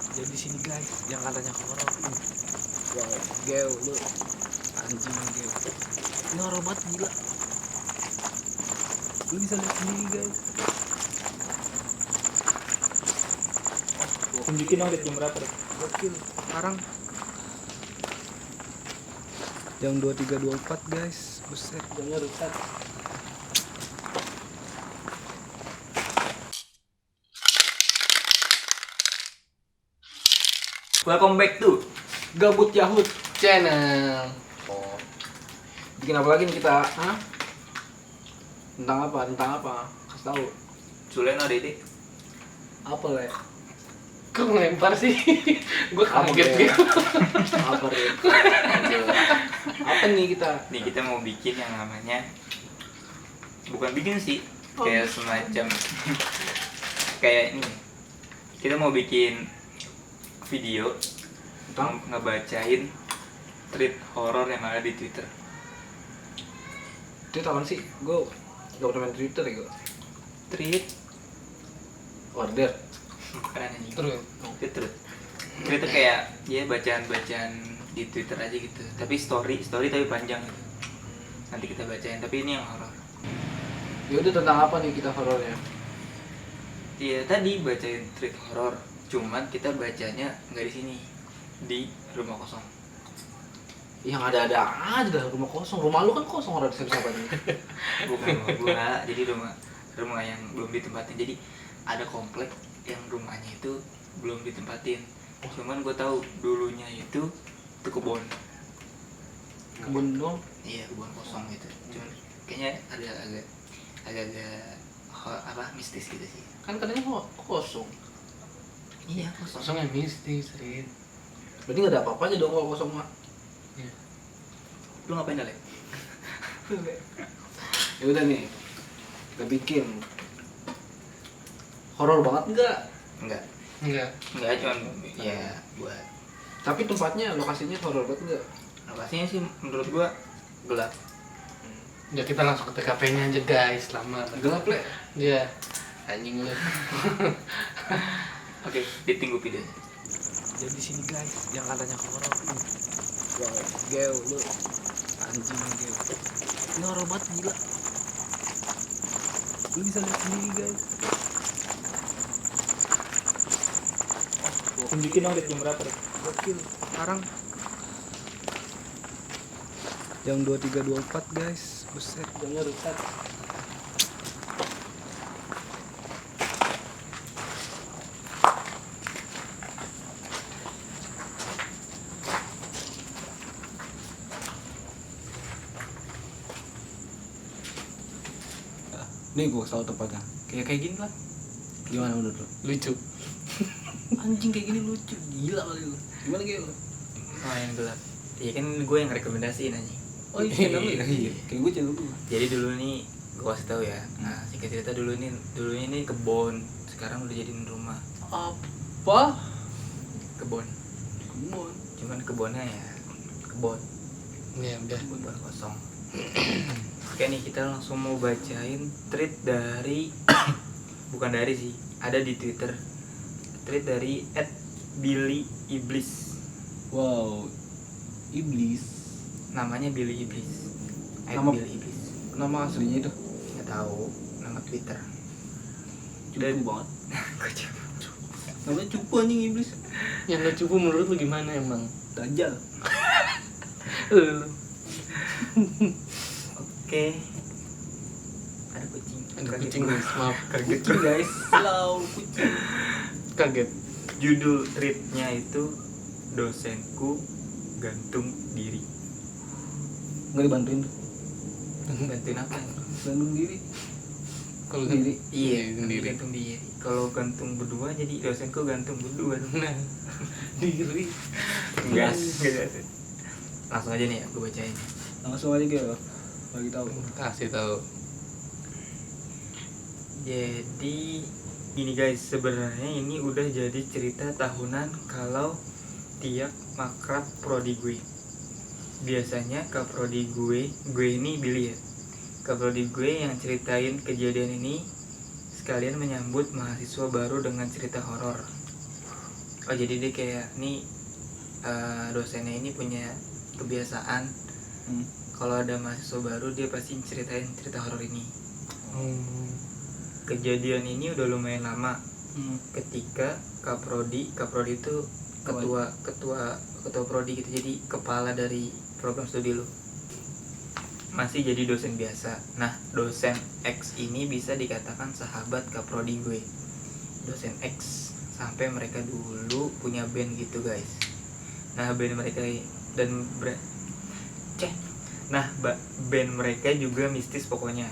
Jadi sini guys, yang katanya horor. Wow, geo lu anjing geo. Ini horor banget gila. Lu bisa lihat sendiri guys. Tunjukin dong jam berapa deh. Gokil. Sekarang jam 23.24 guys. Buset. Jamnya rusak. Welcome back to Gabut Yahut Channel. Oh. Bikin apa lagi nih kita? Hah? Tentang apa? Tentang apa? Kasih tahu. Sulen ada ide? Apa le? Kok ngelempar sih? Gue kaget Apa, gitu. Apa le? Apa nih kita? Nih kita mau bikin yang namanya, bukan bikin sih, kayak semacam kayak ini. Kita mau bikin video Tentang? ngebacain tweet horor yang ada di Twitter. Itu apaan sih? Gue gak pernah main Twitter ya gue. Tweet Order. bukan anjing. Terus. Tweet itu kayak ya bacaan-bacaan di Twitter aja gitu. Tapi story tapi panjang gitu. Nanti kita bacain, tapi ini yang horor. Ya udah, tentang apa nih kita horornya? Iya tadi bacain tweet horor, cuman kita bacanya nggak di sini, di rumah kosong. Yang ada aja dah rumah kosong. Rumah lu kan kosong, orang siapa nih? Bukan rumah gua, jadi rumah yang belum ditempatin. Jadi ada komplek yang rumahnya itu belum ditempatin. Cuman gua tahu dulunya itu kebun. Kebun dong. Iya kebun kosong gitu. Cuman kayaknya agak apa mistis gitu sih. Kan katanya kosong. Iya kosong. Kosong yang mistis, Rin. Berarti gak ada apa-apanya dong kalau kosong mah. Iya. Lu ngapain Dale? Ya udah nih, kita bikin horor banget enggak? Enggak cuman ya buat Tapi tempatnya, lokasinya horor banget enggak? lokasinya sih menurut gua gelap. Ya kita langsung ke TKP-nya aja guys, lama. Gelap le. Iya. Anjing lu. Oke, ditunggu videonya. Jadi sini guys, yang katanya horor. Wow, geo lu anjing geo. Ini horor banget gila. Lu bisa lihat sendiri guys. Tunjukin dong jam berapa deh. Gokil. Sekarang jam 23.24 guys. Buset. Jamnya rusak. Nih gue tahu tempatnya. Kayak gini lah. Gimana menurut lu? Lucu. Anjing kayak gini lucu. Gila kali lu. Gimana geo? Main gelap. Iya kan gue yang rekomendasiin aja. Oh iya, channel lu ya? Iya. Kayak gue channel lu. Jadi dulu nih gue kasih tahu ya. Nah, singkat cerita dulunya ini kebun. Sekarang udah jadiin rumah. Apa? Kebun. Kebun. Cuman kebunnya ya kebun Iya, udah. kosong. Oke nih kita langsung mau bacain tweet dari bukan dari sih, ada di Twitter. Tweet dari @billyiblis. Wow. Iblis. Namanya Billy Iblis. Nama- Billy Iblis. Nama aslinya itu. Nggak tahu nama Twitter. Cupu banget. Namanya cupu anjing iblis. Yang lu cupu menurut lu gimana emang? Dajjal. Oke. Ada kucing. Ada kucing guys, maaf. Kaget Kucing guys. Slow kucing. Kaget. Judul tweetnya itu dosenku gantung diri. Nggak dibantuin tuh. Gantung apa? Gantung diri. Kalau Sendiri. Iya, sendiri. gantung diri. Kalau gantung berdua jadi dosenku gantung berdua. Nah, diri. Gas. Langsung aja nih ya, gue bacain. Langsung aja gitu. Bagi tahu. Kasih tahu. Jadi gini guys, sebenarnya ini udah jadi cerita tahunan kalau tiap makrab prodi gue. Biasanya ke prodi gue ini Billy ya. Ke prodi gue yang ceritain kejadian ini sekalian menyambut mahasiswa baru dengan cerita horor. Oh jadi dia kayak nih dosennya ini punya kebiasaan kalau ada mahasiswa baru dia pasti ceritain cerita horor ini. Kejadian ini udah lumayan lama. Ketika Kaprodi itu ketua prodi gitu, jadi kepala dari program studi lu masih jadi dosen biasa. Nah dosen X ini bisa dikatakan sahabat Kaprodi gue, dosen X, sampai mereka dulu punya band gitu guys. Nah band mereka band mereka juga mistis pokoknya.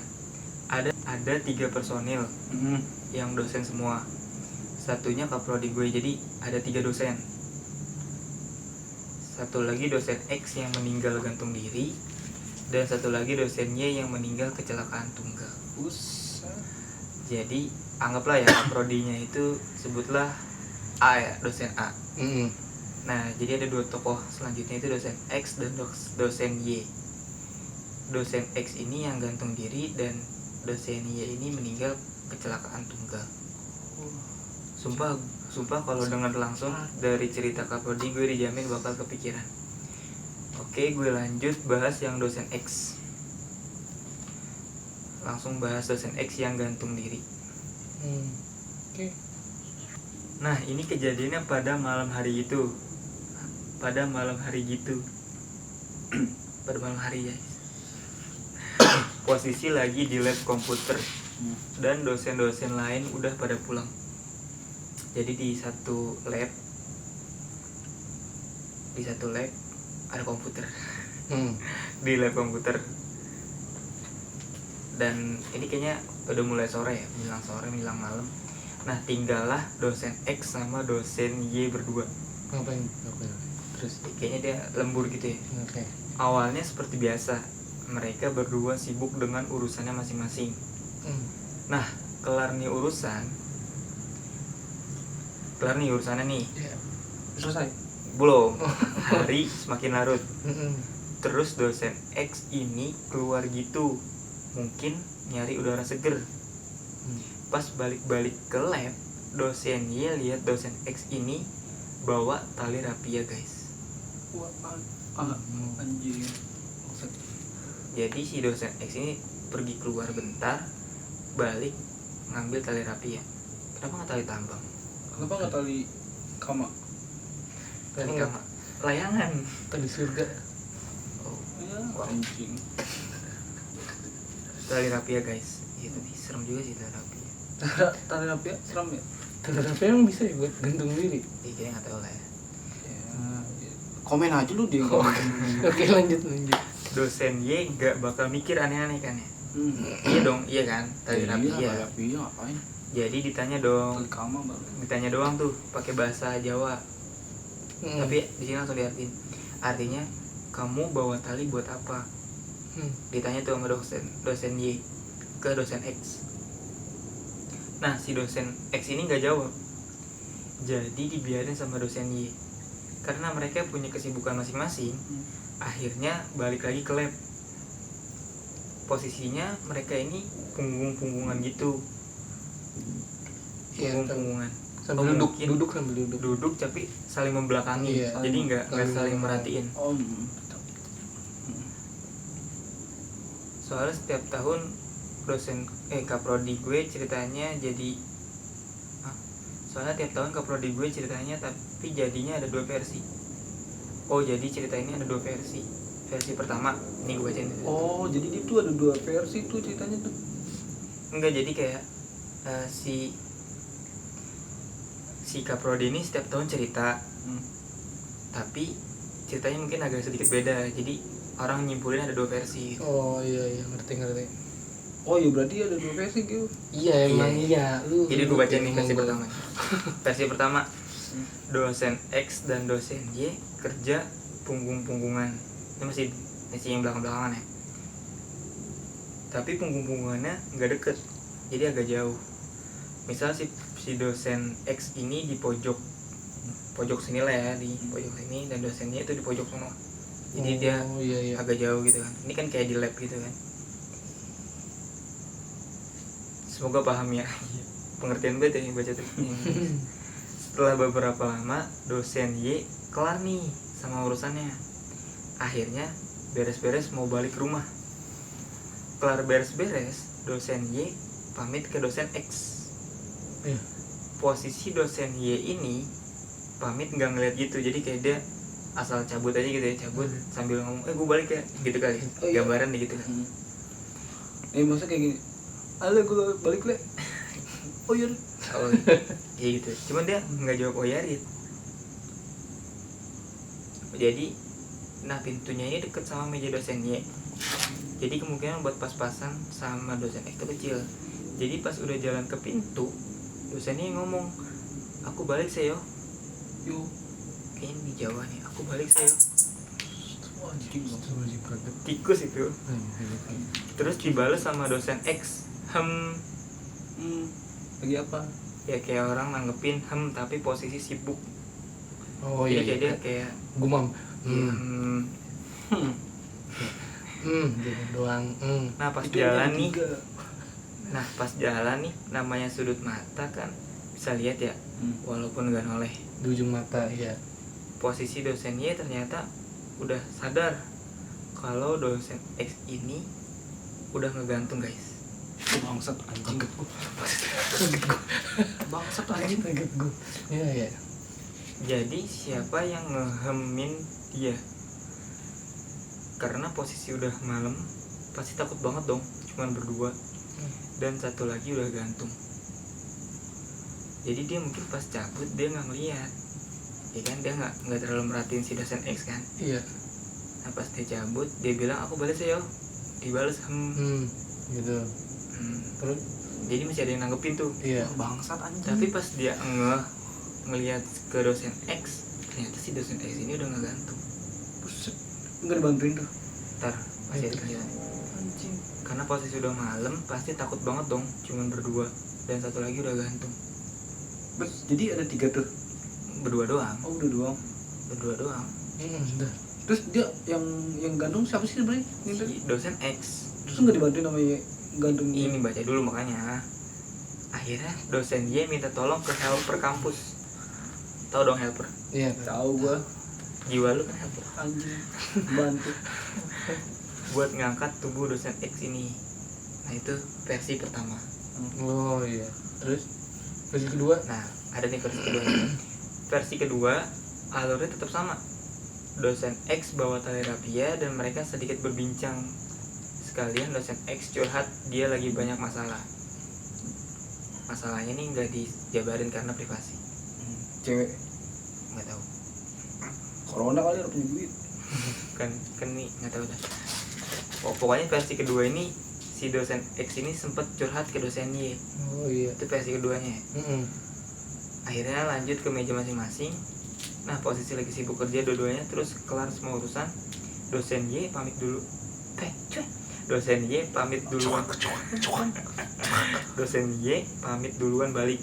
Ada 3 personil yang dosen semua. Satunya Kaprodi gue, jadi ada 3 dosen. Satu lagi dosen X yang meninggal gantung diri, dan satu lagi dosen Y yang meninggal kecelakaan tunggal. Jadi anggaplah ya Kaprodinya itu sebutlah A ya, dosen A. Nah jadi ada 2 tokoh selanjutnya itu dosen X dan dosen Y. Dosen X ini yang gantung diri dan dosen Y ini meninggal kecelakaan tunggal. Sumpah kalau dengar langsung dari cerita Kaprodi gue dijamin bakal kepikiran. Oke, gue lanjut bahas yang dosen X. Langsung bahas dosen X yang gantung diri. Oke. Nah, ini kejadiannya pada malam hari itu. Pada malam hari gitu. Pada malam hari, guys. Posisi lagi di lab komputer. Dan dosen-dosen lain udah pada pulang. Jadi di satu lab ada komputer. Di lab komputer. Dan ini kayaknya udah mulai sore ya, menjelang malam. Nah tinggallah dosen X sama dosen Y berdua. Ngapain? Terus kayaknya dia lembur gitu ya. Awalnya seperti biasa, mereka berdua sibuk dengan urusannya masing-masing. Nah kelar nih urusannya nih. selesai. Belum. Hari semakin larut. Terus dosen X ini keluar gitu, mungkin nyari udara seger. Pas balik ke lab, dosen Y lihat dosen X ini bawa tali rapia guys. Anjir. Jadi si dosen X ini pergi keluar bentar, balik ngambil tali rapia. Kenapa nggak tali tambang? Kenapa nggak tali kama? Tali kama layangan. Tadi surga. Ya, anjing. Tali rapia guys. Iya tapi serem juga sih tali rapia. Tali rapia serem ya? Tadi apa emang bisa ya buat gantung diri? Iya kayaknya nggak tahu lah ya. Komen aja lu dia. Oke lanjut. Dosen Y nggak bakal mikir aneh-aneh kan ya? Iya dong, iya kan? Tali rapia. Rapia ngapain? Jadi ditanya dong. Tali kama baru. Ditanya doang tuh pakai bahasa Jawa. Tapi di sini langsung diartiin. Artinya kamu bawa tali buat apa? Ditanya tuh sama dosen Y ke dosen X. Nah si dosen X ini nggak jawab. Jadi dibiarin sama dosen Y. Karena mereka punya kesibukan masing-masing. Akhirnya balik lagi ke lab. Posisinya mereka ini punggung-punggungan gitu. Punggung-punggungan. Sambil duduk sambil duduk. Duduk tapi saling membelakangi. Iya. Jadi nggak saling merhatiin. Soalnya setiap tahun Kaprodi gue ceritanya jadi tiap tahun Kaprodi gue ceritanya tapi jadinya ada 2 versi. Oh jadi cerita ini ada 2 versi. Versi pertama ini gue bacain. Oh jadi dia tuh ada 2 versi tuh ceritanya tuh. Enggak, jadi kayak si Kaprodi ini setiap tahun cerita. Tapi ceritanya mungkin agak sedikit beda. Jadi orang nyimpulin ada 2 versi. Oh iya ngerti. Oh iya berarti ada 2 versi gitu. Iya emang iya. Jadi gue bacain nih versi pertama. Versi pertama, dosen X dan dosen Y kerja punggung-punggungan. Ini masih yang belakang-belakangan ya. Tapi punggung-punggungannya nggak deket, jadi agak jauh. Misal si dosen X ini di pojok sini lah ya, di pojok sini, dan dosennya itu di pojok sana. Jadi dia agak jauh gitu kan. Ini kan kayak di lab gitu kan. Semoga paham ya. Pengertian banget ya yang baca tuh. Setelah beberapa lama dosen Y kelar nih sama urusannya. Akhirnya beres-beres mau balik ke rumah. Kelar beres-beres, dosen Y pamit ke dosen X. Iya. Posisi dosen Y ini pamit nggak ngeliat gitu, jadi kayak dia asal cabut aja gitu ya, cabut sambil ngomong gue balik ya gitu kali. Oh, iya. Gambaran nih gitu. Masa kayak gini, ale gue balik le. Oh iya. Oh, kayak gitu. Cuman dia nggak jawab oh ya Rit. Jadi, nah pintunya ini deket sama meja dosen Y. Jadi kemungkinan buat pas-pasan sama dosen X itu kecil. Jadi pas udah jalan ke pintu, dosennya ngomong, aku balik Seyo. Yo. Kayaknya di Jawa nih, aku balik Seyo. Anjing. Tikus itu. Terus dibalas sama dosen X. Lagi apa? Ya kayak orang nanggepin tapi posisi sibuk. Oh Jadi iya, kayak dia iya. kayak Gumam. gitu doang. Nah pas Itu jalan yang nih, ketiga. nah pas jalan nih, namanya sudut mata kan bisa lihat ya, walaupun nggak noleh. Di ujung mata, iya. Posisi dosen Y ternyata udah sadar kalau dosen X ini udah ngegantung guys. Bangsat anjing. Kaget gua. Bangsat anjing. Kaget gua. Iya, iya. Jadi siapa yang ngehemin dia? Karena posisi udah malam, pasti takut banget dong, cuman berdua. Dan satu lagi udah gantung. Jadi dia mungkin pas cabut dia nggak ngeliat, ya kan, dia nggak terlalu merhatiin si dosen X kan. Iya. Nah pas dia cabut dia bilang aku bales ya yo, dibales Gitu. Terus Jadi masih ada yang nanggepin tuh. iya. Bangsat anjing. Tapi pas dia ngelihat ke dosen X, ternyata si dosen X ini udah ngegantung. Buset. Enggak dibantuin tuh. Ntar masih ada kejadian. Anjing. Karena posisi udah malam, pasti takut banget dong, cuman berdua dan satu lagi udah gantung. Jadi ada 3 tuh. Berdua doang, Oh udah doang. berdua doang. Udah. Terus dia yang gantung siapa sih sebenarnya? Si dosen X Terus nggak dibantuin sama gantung ini baca dulu makanya. Akhirnya dosen Y minta tolong ke helper kampus. Tahu dong helper? Iya. Tahu gua. Jiwa lu kan helper. Anjing. Bantu. Buat ngangkat tubuh dosen X ini. Nah itu versi pertama. Oh iya. Terus versi kedua? Nah ada nih versi kedua. Versi kedua alurnya tetap sama. Dosen X bawa tali rapia dan mereka sedikit berbincang. Sekalian dosen X curhat dia lagi banyak masalah. Masalahnya nih nggak dijabarin karena privasi. Cewek. Nggak tahu. Corona kali udah punya duit. kan nih nggak tahu dah. Pokoknya versi kedua ini si dosen X ini sempat curhat ke dosen Y. Oh iya. Itu versi keduanya. Akhirnya lanjut ke meja masing-masing. Nah posisi lagi sibuk kerja dua-duanya, terus kelar semua urusan, dosen Y pamit dulu. Dosen Y pamit duluan. Dosen Y pamit duluan balik.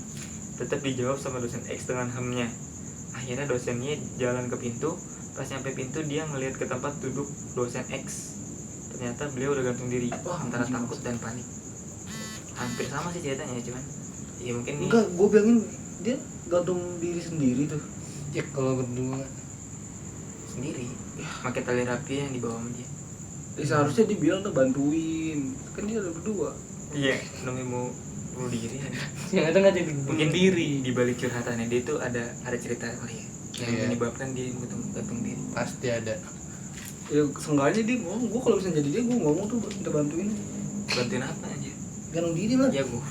Tetap dijawab sama dosen X dengan hemnya. Akhirnya dosen Y jalan ke pintu. Pas nyampe pintu dia ngelihat ke tempat duduk dosen X. Ternyata beliau udah gantung diri. Antara takut dan panik. Hampir sama sih ceritanya, cuman ya mungkin nih. Enggak, gua bilangin dia gantung diri sendiri tuh. Ya kalau berdua. Sendiri pakai tali rapi yang dibawa sama dia. Seharusnya dia bilang tuh bantuin. Kan dia ada berdua. Iya, namanya mau bunuh diri kan. Yang ada nggak jadi Mungkin diri. di balik curhatannya dia tuh ada cerita kali ya yang Iya. menyebabkan dia gantung diri. Pasti ada. Ya seenggaknya dia ngomong, gua kalau misalnya jadi dia gua ngomong tuh minta bantuin. Bantuin apa aja? Gantung diri lah. Ya gua.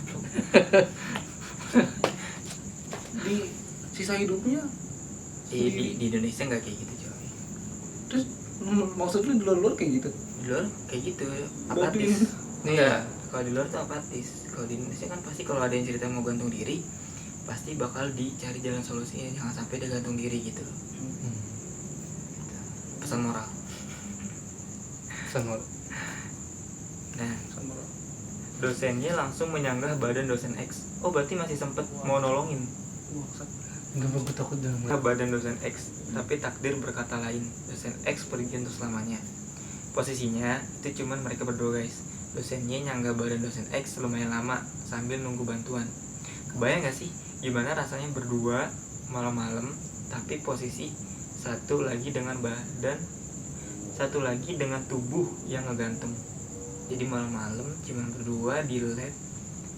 Di sisa hidupnya. Di Indonesia nggak kayak gitu coy. Terus maksud lu di luar kayak gitu? Di luar kayak gitu, Bantuin. apatis. Iya. Kalau di luar tuh apatis. Kalau di Indonesia kan pasti kalau ada yang cerita mau gantung diri, pasti bakal dicari jalan solusinya, jangan sampai dia gantung diri gitu. Pesan moral. Sama. Nah, Sama dosennya langsung menyanggah badan dosen X. Oh berarti masih sempet mau nolongin. Enggak mau takut dah. Badan dosen X, tapi takdir berkata lain. Dosen X pergi untuk selamanya. Posisinya itu cuman mereka berdua guys. Dosennya nyanggah badan dosen X lumayan lama sambil nunggu bantuan. Kebayang gak sih gimana rasanya berdua malam-malam, tapi posisi satu lagi dengan badan, satu lagi dengan tubuh yang ngegantung. Jadi malam-malam cuman berdua di lab,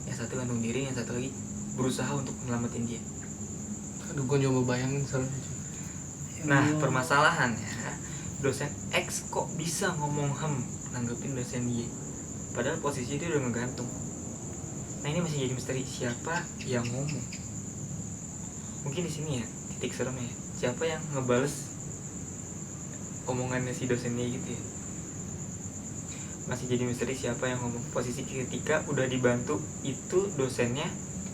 yang satu gantung diri, yang satu lagi berusaha untuk menyelamatin dia. Aduh, gue nyoba bayangin serem. Nah, permasalahannya dosen X kok bisa ngomong nanggepin dosen Y, padahal posisi dia udah ngegantung. Nah, ini masih jadi misteri, siapa yang ngomong. Mungkin di sini ya titik seremnya ya. Siapa yang ngebales omongannya si dosennya gitu ya. Masih jadi misteri siapa yang ngomong. Posisi ketika udah dibantu itu dosennya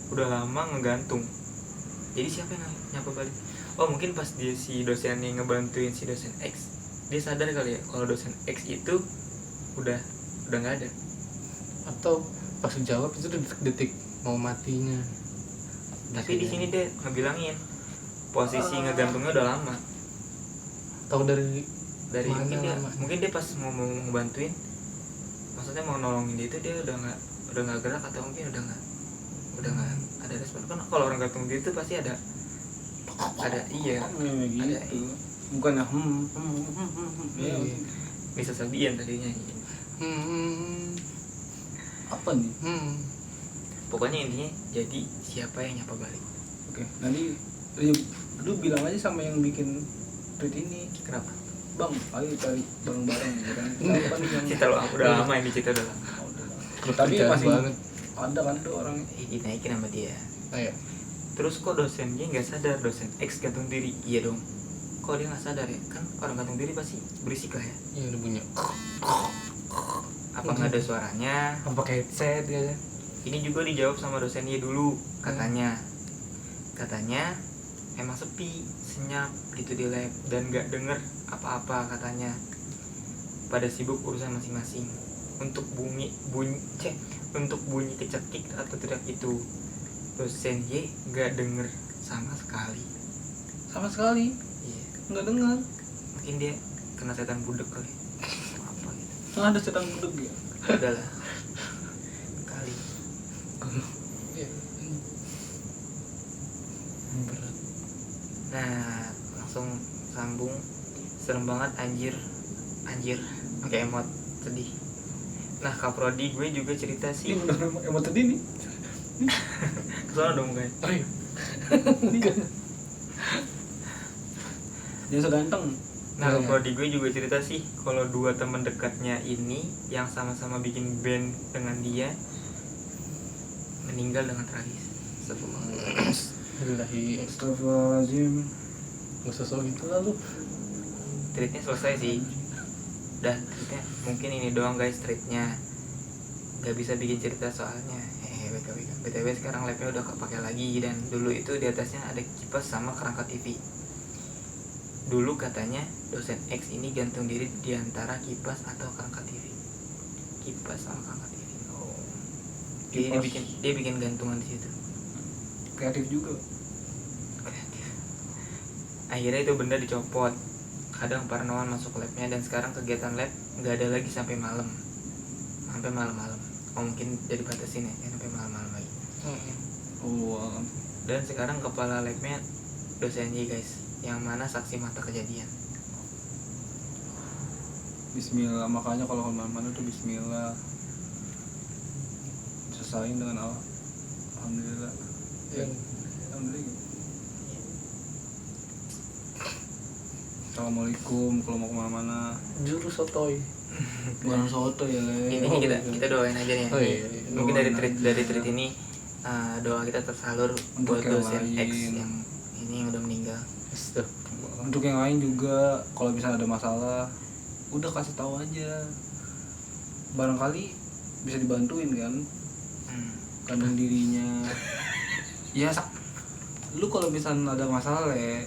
udah lama ngegantung. Jadi siapa yang nyapa balik? Oh, mungkin pas dia si dosen yang ngebantuin si dosen X, dia sadar kali ya kalau dosen X itu udah nggak ada. Atau pas jawab itu detik mau matinya. Tapi di sini dia ngebilangin posisi ngegantungnya udah lama. Tahu dari mana, mungkin dia pas mau ngebantuin, maksudnya mau nolongin dia itu dia udah nggak gerak, atau mungkin udah nggak ada respon. Kan kalau orang gantung diri itu pasti ada iya gitu. ada Bukan ya iya. Bisa Sabian tadinya. Apa nih? Pokoknya intinya jadi siapa yang nyapa balik. Oke, nanti lu bilang aja sama yang bikin tweet ini. Kenapa? Bang, ayo cari bareng-bareng ya kan. Siapa nih yang Cerita udah lama ini, cerita udah lama. Tapi Percaya masih banget. ada kan tuh orang. Dinaikin sama dia. Ayo. Terus kok dosennya nggak sadar, dosen X gantung diri? Iya dong. Kok dia nggak sadar ya? Kan orang gantung diri pasti berisik lah ya. Iya, udah punya. Apa nggak ada suaranya? Apa pakai headset ya? Ini juga dijawab sama dosennya dulu, katanya emang sepi, senyap gitu di lab dan nggak denger apa-apa katanya. Pada sibuk urusan masing-masing. Untuk bunyi kecekik atau teriak itu, dosen Y nggak denger sama sekali. Sama sekali Iya. nggak dengar. Mungkin dia kena setan budek kali. Apa gitu. Nah, ada setan budek ya. Udahlah. Kali. Iya. Berat. Nah, langsung sambung. Serem banget anjir. Pakai emot sedih. Nah, Kaprodi gue juga cerita sih. Ini bener emot tadi nih. Kesana dong mukanya. Ayo. Dia seganteng. Nah, Iya. Kaprodi gue juga cerita sih kalau dua teman dekatnya ini yang sama-sama bikin band dengan dia meninggal dengan tragis. Alhamdulillah. Astagfirullahaladzim. Nggak sesuai gitu lah lu. Treatnya selesai sih. Udah, treatnya mungkin ini doang guys treatnya. Gak bisa bikin cerita soalnya. BTW sekarang labnya udah kepake lagi, dan dulu itu di atasnya ada kipas sama kerangka TV. Dulu katanya dosen X ini gantung diri di antara kipas atau kerangka TV. Kipas sama kerangka TV. Oh. Jadi Kipas. dia bikin gantungan di situ. Kreatif juga. Kreatif. Akhirnya itu benda dicopot. Kadang parnoan masuk labnya, dan sekarang kegiatan lab nggak ada lagi sampai malam. Sampai malam-malam. Oh, mungkin jadi batasin ya, sampai malam-malam lagi. Oh, Dan sekarang kepala labnya dosen Y guys, yang mana saksi mata kejadian. Bismillah, makanya kalau kemana-mana tuh Bismillah. Selesain dengan Alhamdulillah. Yang Alhamdulillah. Assalamualaikum kalau mau kemana-mana. jurus sotoy. Bukan soto ya le. Ini kita doain aja nih. Oh, iya. Mungkin Doain dari aja. tweet ini doa kita tersalur Untuk buat yang dosen X lain. yang ini yang udah meninggal. Untuk yang lain juga, kalau bisa ada masalah, udah kasih tahu aja. Barangkali bisa dibantuin kan, kandung dirinya. Ya, lu kalau misalnya ada masalah le,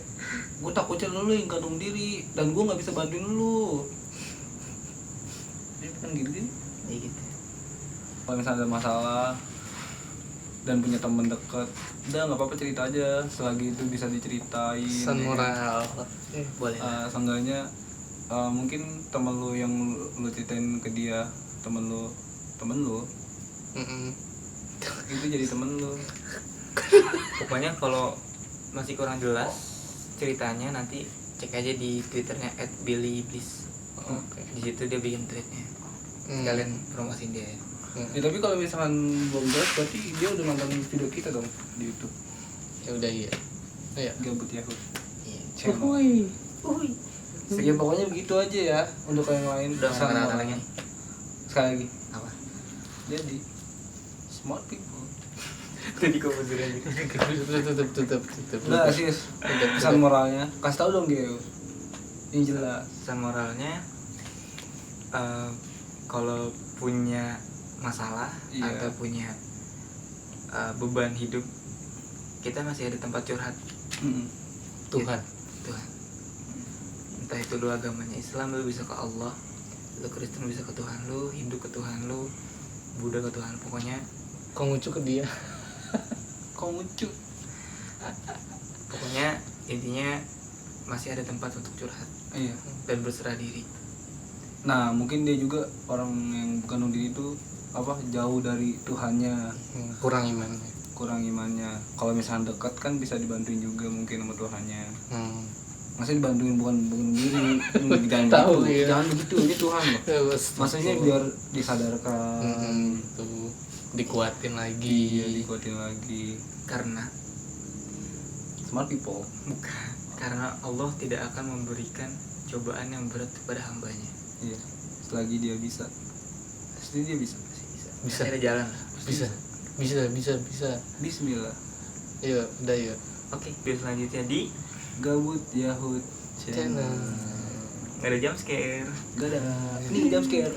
gue takutnya lu yang kandung diri dan gue nggak bisa bantuin lu. Jadi kan gitu. Ya gitu. Kalau misalnya ada masalah dan punya temen deket, udah nggak apa-apa, cerita aja selagi itu bisa diceritain. Pesan ya. moral. Boleh. Seenggaknya mungkin temen lu yang lu ceritain ke dia, temen lu itu jadi temen lu. Pokoknya kalau masih kurang jelas ceritanya, nanti cek aja di twitternya @billyiblis. Oke. Di situ dia bikin tweetnya. Kalian promosiin dia ya. Ya, tapi kalau misalkan belum jelas berarti dia udah nonton video kita dong di YouTube. Ya udah iya. Iya. Gabut Yahoo. Iya. Channel. Ya pokoknya begitu aja ya untuk yang lain. Udah Pesan kata-kata moral. lagi nih. Sekali lagi. Apa? Jadi smart people. Tadi kau aja. Tutup. Udah sis. Pesan moralnya. Kasih tahu dong Geo. Yang jelas. Pesan moralnya, kalau punya masalah Iya. atau punya beban hidup, kita masih ada tempat curhat. Tuhan. Tuhan. Entah itu lu agamanya Islam, lu bisa ke Allah, lu Kristen bisa ke Tuhan lu, Hindu ke Tuhan lu, Buddha ke Tuhan, pokoknya Kau ngucuk ke dia. Kau lucu. pokoknya intinya masih ada tempat untuk curhat Iya. dan berserah diri. Nah mungkin dia juga orang yang bukan diri itu apa jauh dari Tuhannya, Kurang imannya. kurang imannya. Kalau misalnya dekat kan bisa dibantuin juga mungkin sama Tuhannya. Masa dibantuin bukan diri. Jangan Tahu, gitu. iya. Jangan begitu, ini Tuhan loh. Maksudnya biar disadarkan. Tuh dikuatin lagi. Iya, dikuatin lagi. Karena Smart people. bukan, karena Allah tidak akan memberikan cobaan yang berat kepada hambanya. Iya. Selagi dia bisa. Pasti dia bisa. Masih bisa. Bisa. Masih ada jalan lah. Bisa. Bismillah. Iya, udah yuk. Oke, video selanjutnya di Gabut Yahoo Channel. Channel. nggak ada jump scare. Gak ada. Ini jam scare.